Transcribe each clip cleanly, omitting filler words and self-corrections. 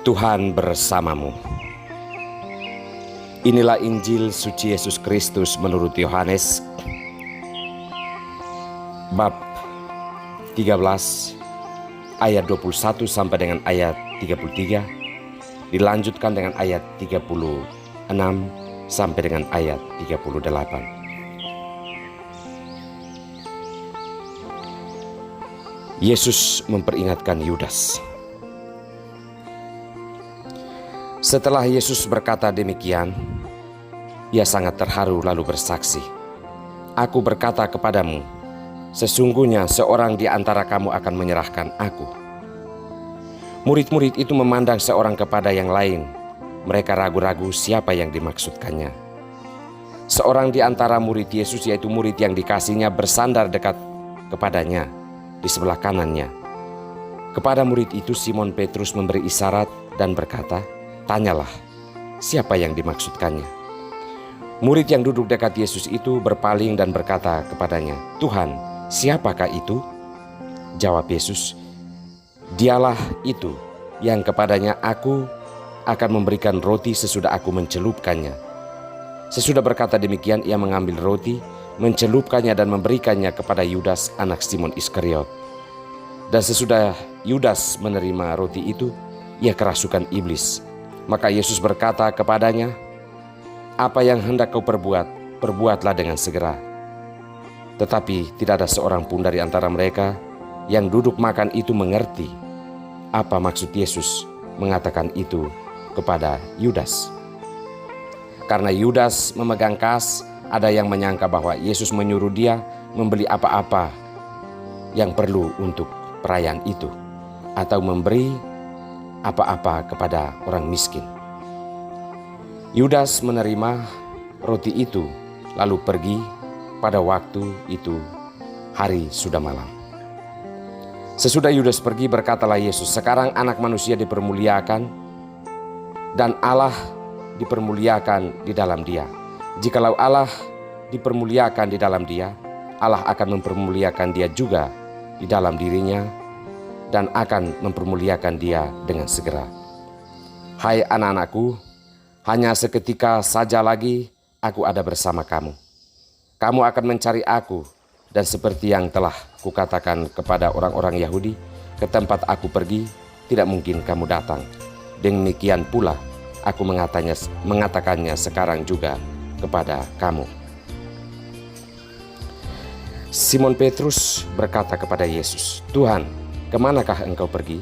Tuhan bersamamu. Inilah Injil suci Yesus Kristus menurut Yohanes bab 13 ayat 21 sampai dengan ayat 33, dilanjutkan dengan ayat 36 sampai dengan ayat 38. Yesus memperingatkan Yudas. Setelah Yesus berkata demikian, ia sangat terharu lalu bersaksi, "Aku berkata kepadamu, sesungguhnya seorang di antara kamu akan menyerahkan aku." Murid-murid itu memandang seorang kepada yang lain. Mereka ragu-ragu siapa yang dimaksudkannya. Seorang di antara murid Yesus, yaitu murid yang dikasihnya, bersandar dekat kepadanya di sebelah kanannya. Kepada murid itu Simon Petrus memberi isyarat dan berkata, "Tanyalah, siapa yang dimaksudkannya?" Murid yang duduk dekat Yesus itu berpaling dan berkata kepadanya, "Tuhan, siapakah itu?" Jawab Yesus, "Dialah itu yang kepadanya aku akan memberikan roti sesudah aku mencelupkannya." Sesudah berkata demikian, ia mengambil roti, mencelupkannya dan memberikannya kepada Yudas, anak Simon Iskariot. Dan sesudah Yudas menerima roti itu, ia kerasukan iblis. Maka Yesus berkata kepadanya, "Apa yang hendak kau perbuat, perbuatlah dengan segera." Tetapi tidak ada seorang pun dari antara mereka yang duduk makan itu mengerti apa maksud Yesus mengatakan itu kepada Yudas. Karena Yudas memegang kas, ada yang menyangka bahwa Yesus menyuruh dia membeli apa-apa yang perlu untuk perayaan itu, atau memberi apa-apa kepada orang miskin. Yudas menerima roti itu lalu pergi. Pada waktu itu hari sudah malam. Sesudah Yudas pergi, berkatalah Yesus, "Sekarang Anak Manusia dipermuliakan dan Allah dipermuliakan di dalam Dia. Jikalau Allah dipermuliakan di dalam Dia, Allah akan mempermuliakan Dia juga di dalam dirinya dan akan mempermuliakan Dia dengan segera. Hai anak-anakku, hanya seketika saja lagi aku ada bersama kamu. Kamu akan mencari aku, dan seperti yang telah kukatakan kepada orang-orang Yahudi, ke tempat aku pergi tidak mungkin kamu datang. Demikian pula aku mengatakannya sekarang juga kepada kamu." Simon Petrus berkata kepada Yesus, "Tuhan, kemanakah engkau pergi?"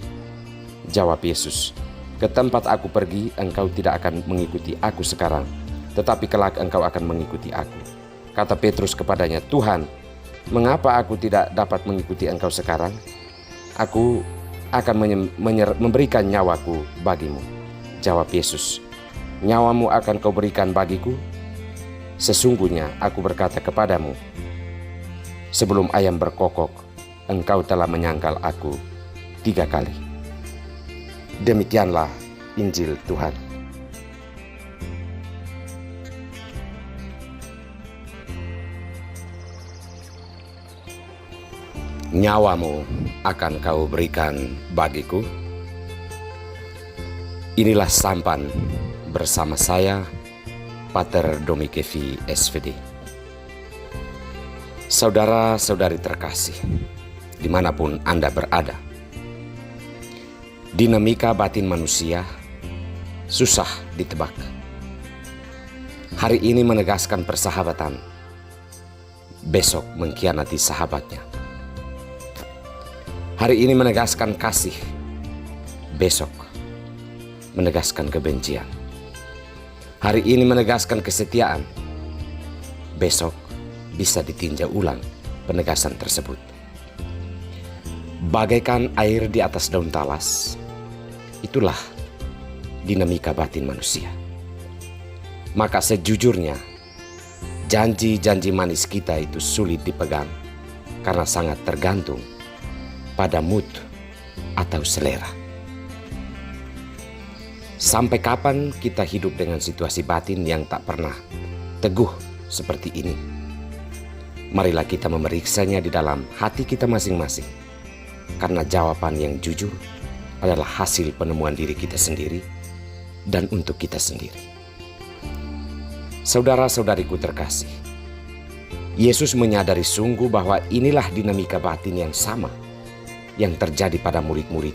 Jawab Yesus, "Ke tempat aku pergi engkau tidak akan mengikuti aku sekarang, tetapi kelak engkau akan mengikuti aku." Kata Petrus kepadanya, "Tuhan, mengapa aku tidak dapat mengikuti engkau sekarang? Aku akan memberikan nyawaku bagimu." Jawab Yesus, "Nyawamu akan kau berikan bagiku? Sesungguhnya aku berkata kepadamu, sebelum ayam berkokok, engkau telah menyangkal aku 3 kali." Demikianlah Injil Tuhan. Nyawamu akan kau berikan bagiku. Inilah sampan bersama saya, Pater Domikevi SVD. Saudara-saudari terkasih, dimanapun Anda berada, dinamika batin manusia susah ditebak. Hari ini menegaskan persahabatan, besok mengkhianati sahabatnya. Hari ini menegaskan kasih, besok menegaskan kebencian. Hari ini menegaskan kesetiaan, besok bisa ditinjau ulang penegasan tersebut. Bagaikan air di atas daun talas, itulah dinamika batin manusia. Maka sejujurnya, janji-janji manis kita itu sulit dipegang karena sangat tergantung pada mood atau selera. Sampai kapan kita hidup dengan situasi batin yang tak pernah teguh seperti ini? Marilah kita memeriksanya di dalam hati kita masing-masing, karena jawaban yang jujur adalah hasil penemuan diri kita sendiri dan untuk kita sendiri. Saudara-saudariku terkasih, Yesus menyadari sungguh bahwa inilah dinamika batin yang sama yang terjadi pada murid-murid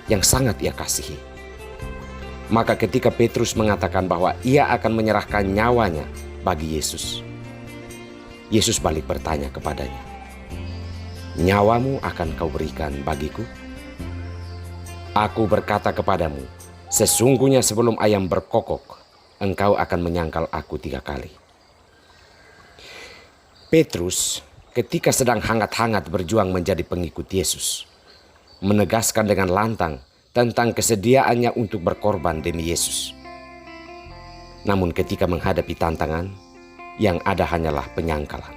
yang sangat ia kasihi. Maka ketika Petrus mengatakan bahwa ia akan menyerahkan nyawanya bagi Yesus, Yesus balik bertanya kepadanya, "Nyawamu akan kau berikan bagiku? Aku berkata kepadamu, sesungguhnya sebelum ayam berkokok, engkau akan menyangkal aku 3 kali." Petrus ketika sedang hangat-hangat berjuang menjadi pengikut Yesus, menegaskan dengan lantang tentang kesediaannya untuk berkorban demi Yesus. Namun ketika menghadapi tantangan, yang ada hanyalah penyangkalan.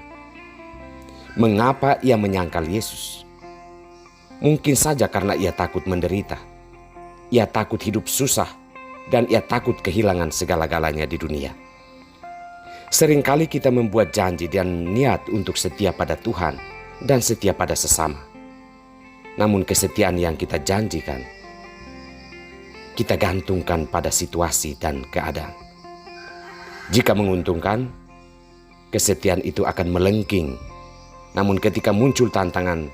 Mengapa ia menyangkal Yesus? Mungkin saja karena ia takut menderita, ia takut hidup susah, dan ia takut kehilangan segala-galanya di dunia. Seringkali kita membuat janji dan niat untuk setia pada Tuhan dan setia pada sesama. Namun kesetiaan yang kita janjikan, kita gantungkan pada situasi dan keadaan. Jika menguntungkan, kesetiaan itu akan melengking. Namun ketika muncul tantangan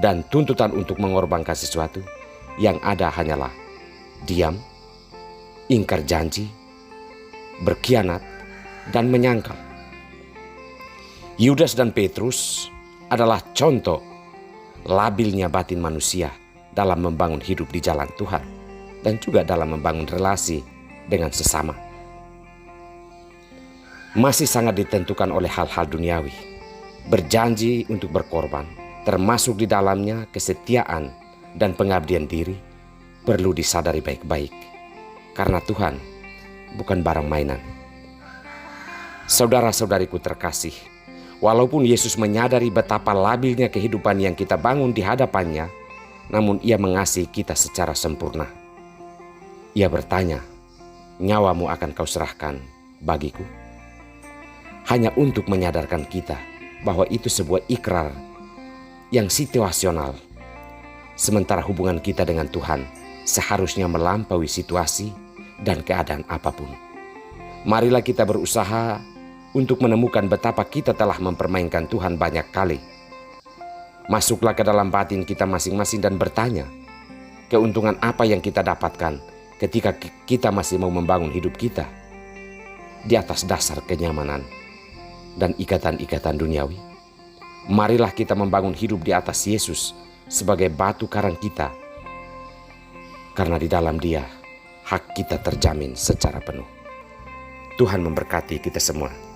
dan tuntutan untuk mengorbankan sesuatu, yang ada hanyalah diam, ingkar janji, berkhianat, dan menyangkal. Yudas dan Petrus adalah contoh labilnya batin manusia dalam membangun hidup di jalan Tuhan dan juga dalam membangun relasi dengan sesama. Masih sangat ditentukan oleh hal-hal duniawi. Berjanji untuk berkorban, termasuk di dalamnya kesetiaan dan pengabdian diri, perlu disadari baik-baik. Karena Tuhan bukan barang mainan. Saudara-saudariku terkasih, walaupun Yesus menyadari betapa labilnya kehidupan yang kita bangun di hadapannya, namun ia mengasihi kita secara sempurna. Ia bertanya, "Nyawamu akan kau serahkan bagiku?" Hanya untuk menyadarkan kita bahwa itu sebuah ikrar yang situasional. Sementara hubungan kita dengan Tuhan seharusnya melampaui situasi dan keadaan apapun. Marilah kita berusaha untuk menemukan betapa kita telah mempermainkan Tuhan banyak kali. Masuklah ke dalam batin kita masing-masing dan bertanya, keuntungan apa yang kita dapatkan ketika kita masih mau membangun hidup kita di atas dasar kenyamanan dan ikatan-ikatan duniawi. Marilah kita membangun hidup di atas Yesus sebagai batu karang kita, karena di dalam Dia hak kita terjamin secara penuh. Tuhan memberkati kita semua.